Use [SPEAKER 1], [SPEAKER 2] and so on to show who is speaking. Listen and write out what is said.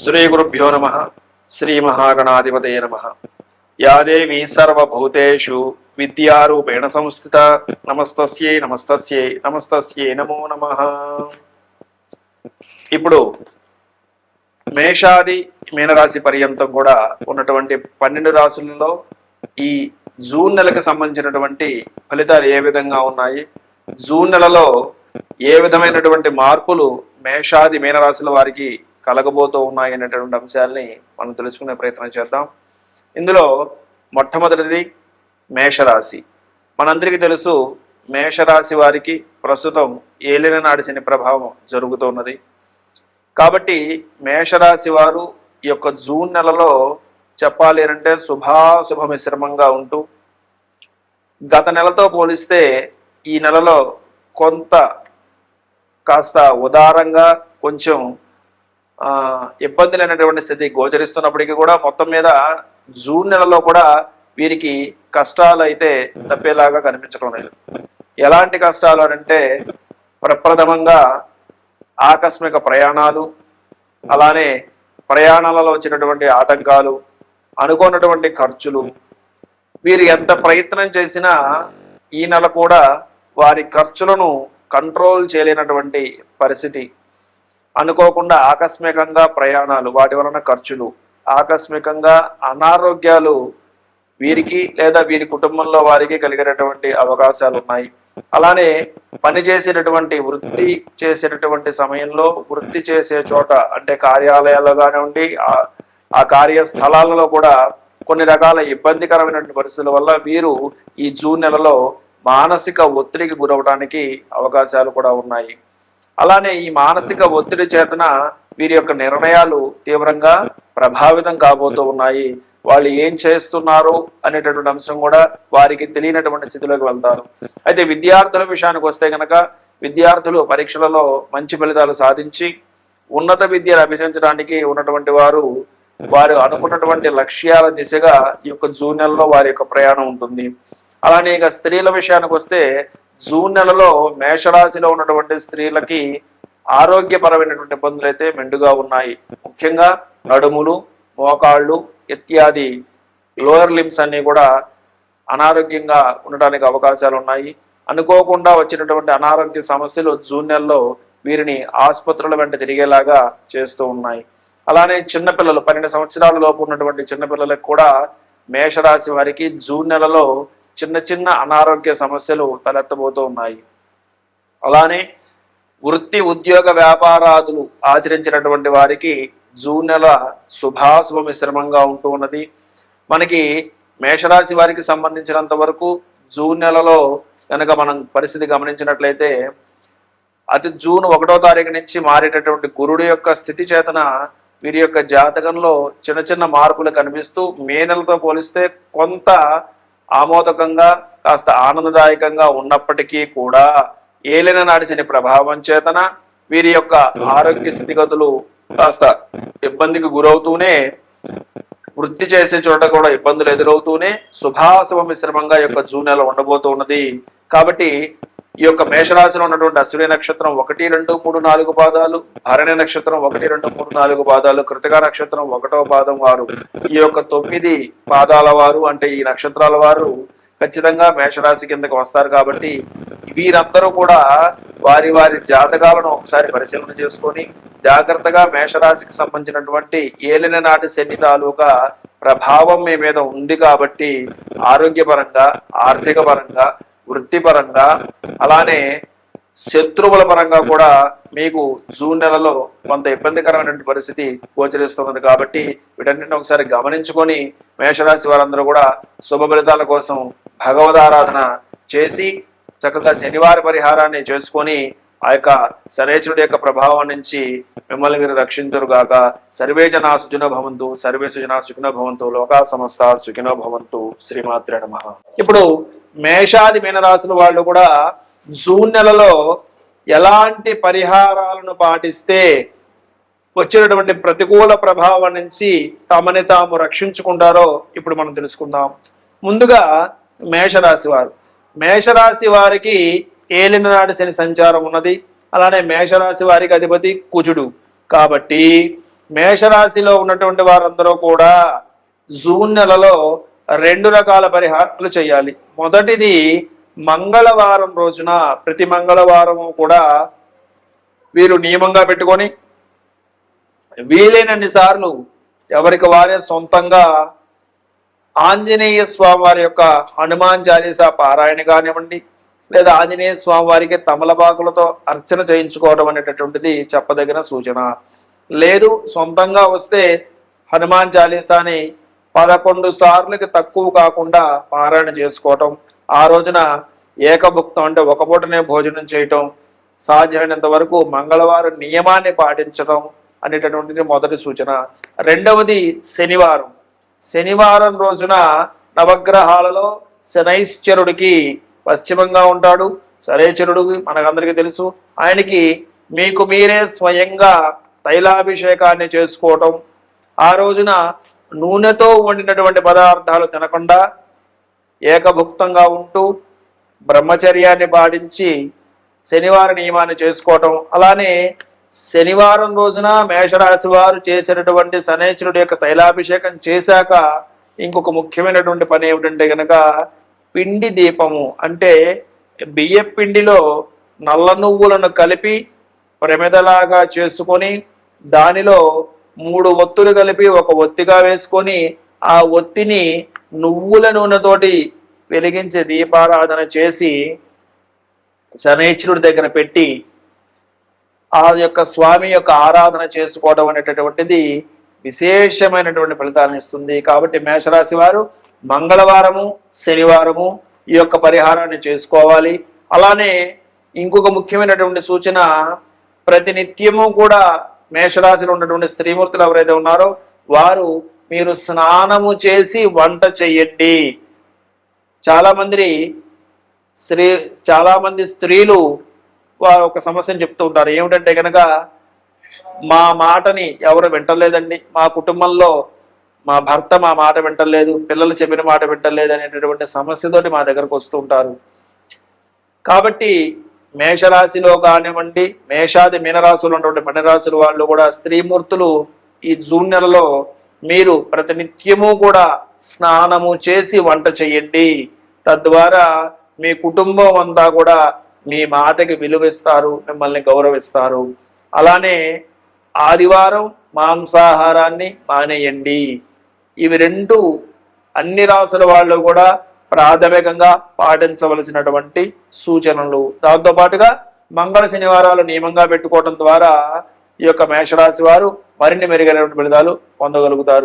[SPEAKER 1] శ్రీ గురుభ్యో నమః. శ్రీ మహాగణాధిపతయే నమః. యా దేవీ సర్వభూతేషు విద్యారూపేణ సంస్థిత నమస్తస్యై నమస్తస్యై నమస్తస్యై నమో నమః. ఇప్పుడు మేషాది మీనరాశి పర్యంతం కూడా ఉన్నటువంటి 12 రాశులలో ఈ జూన్ నెలకు సంబంధించినటువంటి ఫలితాలు ఏ విధంగా ఉన్నాయి, జూన్ నెలలో ఏ విధమైనటువంటి మార్పులు మేషాది మీనరాశుల వారికి కలగబోతూ ఉన్నాయి అనేటువంటి అంశాలని మనం తెలుసుకునే ప్రయత్నం చేద్దాం. ఇందులో మొట్టమొదటిది మేషరాశి. మనందరికీ తెలుసు, మేషరాశి వారికి ప్రస్తుతం ఏలిన నాడి శని ప్రభావం జరుగుతున్నది. కాబట్టి మేషరాశి వారు ఈ యొక్క జూన్ నెలలో చెప్పాలి అంటే శుభాశుభ మిశ్రమంగా ఉంటూ, గత నెలతో పోలిస్తే ఈ నెలలో కొంత కాస్త ఉదారంగా కొంచెం ఇబ్బంది లేనటువంటి స్థితి గోచరిస్తున్నప్పటికీ కూడా మొత్తం మీద జూన్ నెలలో కూడా వీరికి కష్టాలు అయితే తప్పేలాగా కనిపించడం లేదు. ఎలాంటి కష్టాలు అంటే ప్రప్రథమంగా ఆకస్మిక ప్రయాణాలు, అలానే ప్రయాణాలలో వచ్చినటువంటి ఆటంకాలు, అనుకున్నటువంటి ఖర్చులు. వీరు ఎంత ప్రయత్నం చేసినా ఈ నెల కూడా వారి ఖర్చులను కంట్రోల్ చేయలేనటువంటి పరిస్థితి. అనుకోకుండా ఆకస్మికంగా ప్రయాణాలు, వాటి వలన ఖర్చులు, ఆకస్మికంగా అనారోగ్యాలు వీరికి లేదా వీరి కుటుంబంలో వారికి కలిగేటటువంటి అవకాశాలు ఉన్నాయి. అలానే పని చేసేటటువంటి వృత్తి చేసేటటువంటి సమయంలో వృత్తి చేసే చోట అంటే కార్యాలయాల్లో కానివ్వండి, ఆ కార్యస్థలాలలో కూడా కొన్ని రకాల ఇబ్బందికరమైనటువంటి పరిస్థితుల వల్ల వీరు ఈ జూన్ నెలలో మానసిక ఒత్తిడికి గురవడానికి అవకాశాలు కూడా ఉన్నాయి. అలానే ఈ మానసిక ఒత్తిడి చేతన వీరి యొక్క నిర్ణయాలు తీవ్రంగా ప్రభావితం కాబోతూ ఉన్నాయి. వాళ్ళు ఏం చేస్తున్నారు అనేటటువంటి అంశం కూడా వారికి తెలియనటువంటి స్థితిలోకి వెళ్తారు. అయితే విద్యార్థుల విషయానికి వస్తే కనుక విద్యార్థులు పరీక్షలలో మంచి ఫలితాలు సాధించి ఉన్నత విద్యను అభ్యసించడానికి ఉన్నటువంటి వారు అనుకున్నటువంటి లక్ష్యాల దిశగా ఈ యొక్క జూన్ నెలలో వారి యొక్క ప్రయాణం ఉంటుంది. అలానే ఇక స్త్రీల విషయానికి వస్తే జూన్ నెలలో మేషరాశిలో ఉన్నటువంటి స్త్రీలకి ఆరోగ్యపరమైనటువంటి ఇబ్బందులు అయితే మెండుగా ఉన్నాయి. ముఖ్యంగా నడుములు, మోకాళ్ళు ఇత్యాది లోయర్ లిమ్స్ అన్ని కూడా అనారోగ్యంగా ఉండటానికి అవకాశాలు ఉన్నాయి. అనుకోకుండా వచ్చినటువంటి అనారోగ్య సమస్యలు జూన్ నెలలో వీరిని ఆసుపత్రుల వెంట తిరిగేలాగా చేస్తూ ఉన్నాయి. అలానే చిన్నపిల్లలు 12 సంవత్సరాల లోపు ఉన్నటువంటి చిన్నపిల్లలకు కూడా మేషరాశి వారికి జూన్ నెలలో చిన్న చిన్న అనారోగ్య సమస్యలు తలెత్తబోతూ ఉన్నాయి. అలానే వృత్తి ఉద్యోగ వ్యాపారాదులు ఆచరించినటువంటి వారికి జూన్ నెల శుభాశుభ మిశ్రమంగా ఉంటూ ఉన్నది. మనకి మేషరాశి వారికి సంబంధించినంత వరకు జూన్ నెలలో కనుక మనం పరిస్థితి గమనించినట్లయితే జూన్ 1వ తారీఖు నుంచి మారేటటువంటి గురుడు యొక్క స్థితి చేతన వీరి యొక్క జాతకంలో చిన్న చిన్న మార్పులు కనిపిస్తూ మే నెలతో పోలిస్తే కొంత ఆమోదకంగా కాస్త ఆనందదాయకంగా ఉన్నప్పటికీ కూడా ఏలిన నాడి శని ప్రభావం చేతన వీరి యొక్క ఆరోగ్య స్థితిగతులు కాస్త ఇబ్బందికి గురవుతూనే, వృత్తి చేసే చోట కూడా ఇబ్బందులు ఎదురవుతూనే శుభాశుభ మిశ్రమంగా యొక్క జూన్ నెల ఉండబోతూ ఉన్నది. కాబట్టి ఈ యొక్క మేషరాశిలో ఉన్నటువంటి అశ్విని నక్షత్రం 1, 2, 3, 4 పాదాలు, భరణి నక్షత్రం 1, 2, 3, 4 పాదాలు, కృతికా నక్షత్రం 1వ పాదం వారు, ఈ యొక్క 9 పాదాల వారు అంటే ఈ నక్షత్రాల వారు ఖచ్చితంగా మేషరాశి కిందకి వస్తారు. కాబట్టి వీరందరూ కూడా వారి వారి జాతకాలను ఒకసారి పరిశీలన చేసుకొని జాగ్రత్తగా మేషరాశికి సంబంధించినటువంటి ఏలిన నాటి శని తాలూకా ప్రభావం మీ మీద ఉంది కాబట్టి ఆరోగ్యపరంగా, ఆర్థిక పరంగా, వృత్తిపరంగా, అలానే శత్రువుల పరంగా కూడా మీకు జూన్ నెలలో కొంత ఇబ్బందికరమైనటువంటి పరిస్థితి గోచరిస్తున్నది. కాబట్టి వీటన్నిటిని ఒకసారి గమనించుకొని మేషరాశి వారందరూ కూడా శుభ ఫలితాల కోసం భగవదారాధన చేసి చక్కగా శనివార పరిహారాన్ని చేసుకొని ఆ యొక్క శనేశ్వరుడి యొక్క ప్రభావం నుంచి మిమ్మల్ని మీరు రక్షించురుగాక. సర్వే జనా సుఖినో భవంతు, సర్వే సుజనా సుఖినో భవంతు, లోకా సమస్త సుఖినో భవంతు. శ్రీమాత్రే నమః. ఇప్పుడు మేషాది మీనరాశుల వాళ్ళు కూడా జూన్ నెలలో ఎలాంటి పరిహారాలను పాటిస్తే వచ్చినటువంటి ప్రతికూల ప్రభావం నుంచి తమని తాము రక్షించుకుంటారో ఇప్పుడు మనం తెలుసుకుందాం. ముందుగా మేషరాశి వారికి ఏలిన నాటి శని సంచారం ఉన్నది. అలానే మేషరాశి వారికి అధిపతి కుజుడు. కాబట్టి మేషరాశిలో ఉన్నటువంటి వారందరూ కూడా జూన్ నెలలో 2 రకాల పరిహారాలు చేయాలి. మొదటిది మంగళవారం రోజున, ప్రతి మంగళవారము కూడా వీరు నియమంగా పెట్టుకొని వీలైనన్ని సార్లు ఎవరికి వారే సొంతంగా ఆంజనేయ స్వామి వారి యొక్క హనుమాన్ చాలీసా పారాయణ కానివ్వండి, లేదా ఆంజనేయ స్వామి వారికి తమలపాకులతో అర్చన చేయించుకోవడం అనేటటువంటిది చెప్పదగిన సూచన. లేదు సొంతంగా వస్తే హనుమాన్ చాలీసాని 11 సార్లకి తక్కువ కాకుండా పారాయణ చేసుకోవటం, ఆ రోజున ఏకభుక్తం అంటే ఒక పూటనే భోజనం చేయటం, సాధ్యమైనంత వరకు మంగళవారం నియమాన్ని పాటించడం అనేటటువంటిది మొదటి సూచన. రెండవది శనివారం. శనివారం రోజున నవగ్రహాలలో శనైశ్చరుడికి పశ్చిమంగా ఉంటాడు. శనైశ్చరుడు మనకందరికీ తెలుసు. ఆయనకి మీకు మీరే స్వయంగా తైలాభిషేకాన్ని చేసుకోవటం, ఆ రోజున నూనెతో వండినటువంటి పదార్థాలు తినకుండా ఏకభుక్తంగా ఉంటూ బ్రహ్మచర్యాన్ని పాటించి శనివార నియమాన్ని చేసుకోవటం. అలానే శనివారం రోజున మేషరాశి వారు చేసినటువంటి శనైశ్వరుడి యొక్క తైలాభిషేకం చేశాక ఇంకొక ముఖ్యమైనటువంటి పని ఏమిటంటే కనుక పిండి దీపము, అంటే బియ్య పిండిలో నల్ల నువ్వులను కలిపి ప్రమిదలాగా చేసుకొని దానిలో 3 ఒత్తులు కలిపి ఒక ఒత్తిగా వేసుకొని ఆ ఒత్తిని నువ్వుల నూనెతోటి వెలిగించి దీపారాధన చేసి శనైశ్వరుడి దగ్గర పెట్టి ఆ యొక్క స్వామి యొక్క ఆరాధన చేసుకోవడం అనేటటువంటిది విశేషమైనటువంటి ఫలితాలను ఇస్తుంది. కాబట్టి మేషరాశి వారు మంగళవారము శనివారము ఈ యొక్క పరిహారాన్ని చేసుకోవాలి. అలానే ఇంకొక ముఖ్యమైనటువంటి సూచన, ప్రతినిత్యము కూడా మేషరాశిలో ఉన్నటువంటి స్త్రీమూర్తులు ఎవరైతే ఉన్నారో వారు మీరు స్నానము చేసి వంట చెయ్యండి. చాలా మంది స్త్రీలు వారు ఒక సమస్యను చెప్తూ ఉంటారు. ఏమిటంటే కనుక మా మాటని ఎవరు వింటలేదండి, మా కుటుంబంలో మా భర్త మా మాట వింటలేదు, పిల్లలు చెప్పిన మాట వింటలేదు అనేటటువంటి సమస్యతోటి మా దగ్గరకు వస్తూ ఉంటారు. కాబట్టి మేషరాశిలో కానివ్వండి, మేషాది మీనరాశులు ఉన్నటువంటి మణిరాశుల వాళ్ళు కూడా స్త్రీమూర్తులు ఈ జూన్ నెలలో మీరు ప్రతినిత్యము కూడా స్నానము చేసి వంట చేయండి. తద్వారా మీ కుటుంబం అంతా కూడా మీ మాటకి విలువిస్తారు, మిమ్మల్ని గౌరవిస్తారు. అలానే ఆదివారం మాంసాహారాన్ని మానేయండి. ఇవి 2 అన్ని రాసుల వాళ్ళు కూడా ప్రాథమికంగా పాటించవలసినటువంటి సూచనలు. దాంతోపాటుగా మంగళ శనివారాలు నియమంగా పెట్టుకోవడం ద్వారా ఈ యొక్క మేషరాశి వారు మరిన్ని మెరుగైనటువంటి ఫలితాలు పొందగలుగుతారు.